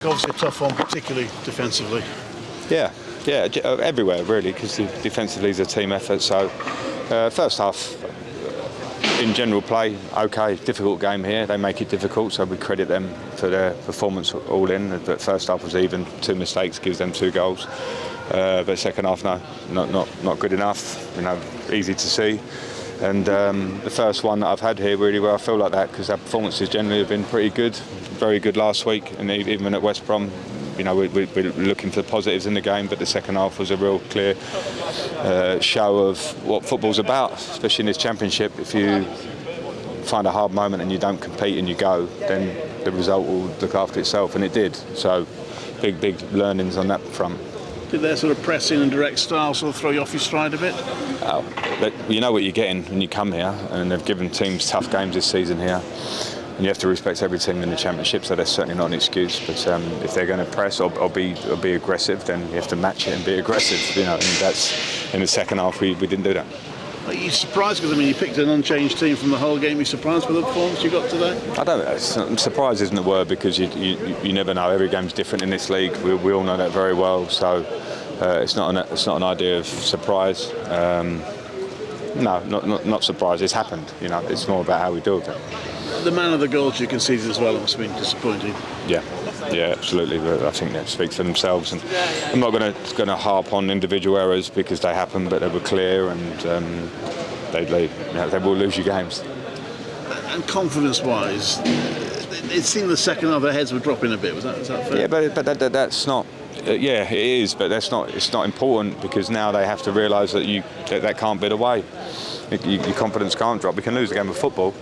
Obviously a tough one, particularly defensively. Yeah, everywhere really, because defensively is a team effort. So first half, in general play, okay, difficult game here. They make it difficult, so we credit them for their performance all in. The first half was even, 2 mistakes gives them 2 goals. But second half, no, not good enough. Easy to see. And the first one that I've had here really where I feel like that, because our performances generally have been pretty good, very good last week, and even at West Brom. We're looking for the positives in the game, but the second half was a real clear show of what football's about, especially in this championship. If you find a hard moment and you don't compete and you go, then the result will look after itself, and it did. So big learnings on that front. Did their sort of pressing and direct style sort of throw you off your stride a bit? You know what you're getting when you come here, and they've given teams tough games this season here. And you have to respect every team in the championship, so that's certainly not an excuse. But if they're going to press or be aggressive, then you have to match it and be aggressive. And that's in the second half we didn't do that. Are you surprised? Because you picked an unchanged team from the whole game. Are you surprised by the performance you got today? I don't know. Surprise isn't the word, because you never know. Every game's different in this league. We all know that very well. So it's not an idea of surprise. No, not surprised. It's happened. It's more about how we deal with it. The man of the goals you conceded as well must have been disappointing. Yeah, absolutely. But I think that speaks for themselves. And I'm not going to harp on individual errors because they happen, but they were clear, and they will lose you games. And confidence-wise, it seemed the second half their heads were dropping a bit. Is that fair? Yeah, but that's not. Yeah, it is, but it's not important, because now they have to realise that can't be the way. Your confidence can't drop. We can lose a game of football,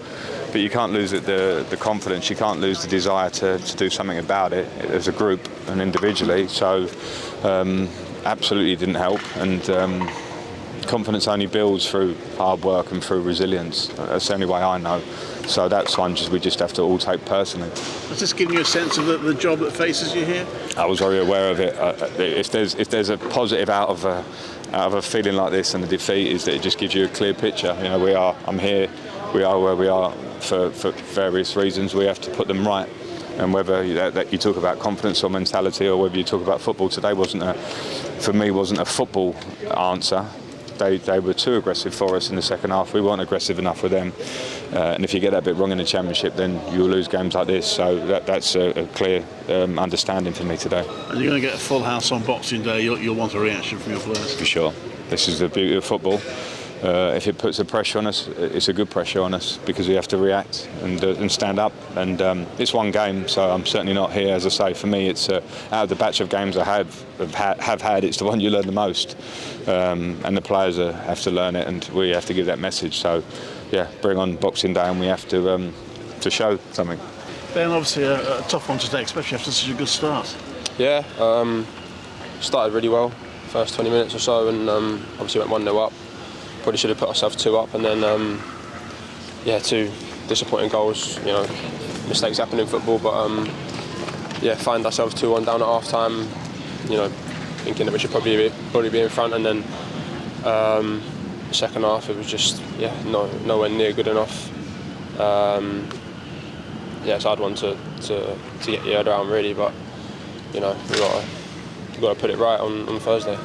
but you can't lose the confidence. You can't lose the desire to do something about it as a group and individually. So absolutely didn't help, and confidence only builds through hard work and through resilience. That's the only way I know. So that's one we just have to all take personally. Has this given you a sense of the job that faces you here? I was very aware of it. If there's a positive out of a feeling like this and the defeat, is that it just gives you a clear picture. I'm here. We are where we are for various reasons. We have to put them right. And whether that you talk about confidence or mentality, or whether you talk about football, today wasn't a football answer. They were too aggressive for us in the second half. We weren't aggressive enough with them. And if you get that bit wrong in the championship, then you'll lose games like this. So that's a clear understanding for me today. And you're going to get a full house on Boxing Day. You'll want a reaction from your players. For sure. This is the beauty of football. If it puts a pressure on us, it's a good pressure on us, because we have to react and stand up. And it's one game, so I'm certainly not here. As I say, for me, it's out of the batch of games I have had, it's the one you learn the most. And the players have to learn it, and we have to give that message. So, yeah, bring on Boxing Day, and we have to show something. Ben, obviously a tough one today, especially after such a good start. Yeah, started really well, first 20 minutes or so, and obviously went 1-0 up. Probably should have put ourselves 2 up, and then 2 disappointing goals. Mistakes happen in football, but find ourselves 2-1 down at half time. Thinking that we should probably be in front, and then second half it was just nowhere near good enough. It's a hard one to get your head around really, but we've got to put it right on Thursday.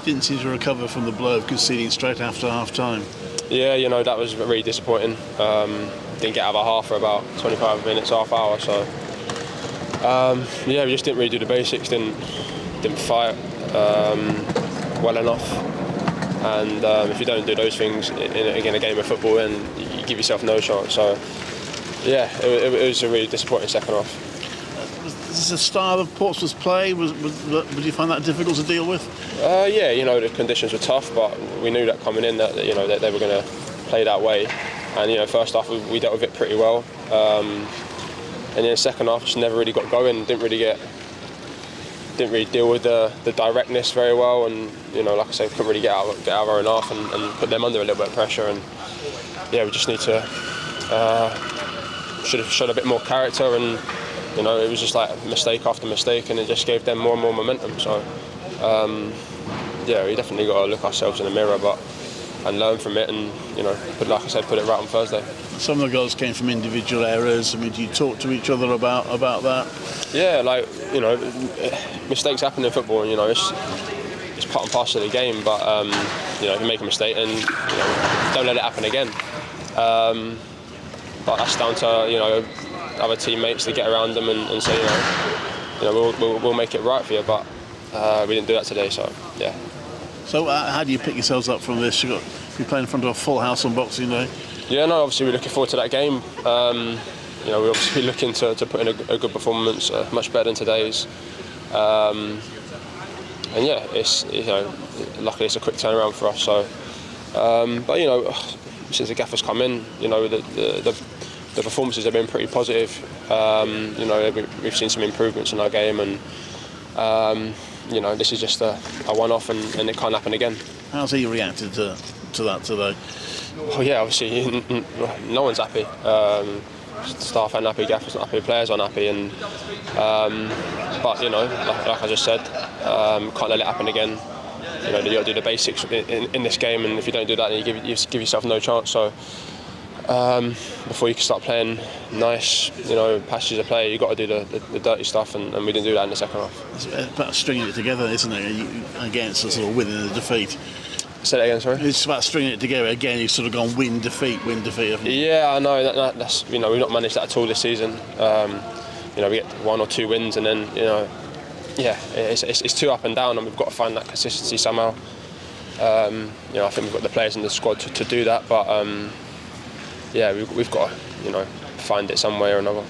Didn't seem to recover from the blow of conceding straight after half time. Yeah, that was really disappointing. Didn't get out of a half for about 25 minutes, half hour. So we just didn't really do the basics. Didn't fight well enough. And if you don't do those things in a game of football, then you give yourself no chance. So it was a really disappointing second half. Is this a style of Portsmouth's play? Would you find that difficult to deal with? The conditions were tough, but we knew that coming in that they were going to play that way. And first half we dealt with it pretty well, and then second half just never really got going. Didn't really deal with the directness very well, and like I say, couldn't really get out of our own half and put them under a little bit of pressure. And we just need to should have shown a bit more character, and it was just like mistake after mistake, and it just gave them more and more momentum. So we definitely got to look ourselves in the mirror, but learn from it, and like I said, put it right on Thursday. Some of the goals came from individual errors. I mean, do you talk to each other about that? Yeah, mistakes happen in football, and it's part and parcel of the game. But if you make a mistake, and don't let it happen again. But that's down to other teammates to get around them and say we'll make it right for you. But we didn't do that today, so yeah. So how do you pick yourselves up from this? You're playing in front of a full house on Boxing Day. Yeah, no, obviously we're looking forward to that game. We're obviously looking to put in a good performance, much better than today's. And yeah, it's luckily it's a quick turnaround for us. So, but since the gaffer's come in, the performances have been pretty positive. We've seen some improvements in our game, and this is just a one-off, and it can't happen again. How's he reacted to that today? Well, yeah, obviously no one's happy. Staff aren't happy, gaffers not happy, players aren't happy, and but like I just said, can't let it happen again. You got to do the basics in this game, and if you don't do that, then you give yourself no chance. So before you can start playing nice, passages of play, you've got to do the dirty stuff, and we didn't do that in the second half. It's about stringing it together, isn't it? Against a sort of winning the defeat. Say that again, sorry. It's about stringing it together again. You've sort of gone win defeat. Yeah, I know. That's we've not managed that at all this season. We get 1 or 2 wins, and then it's too up and down, and we've got to find that consistency somehow. I think we've got the players in the squad to do that, but we've got to find it some way or another.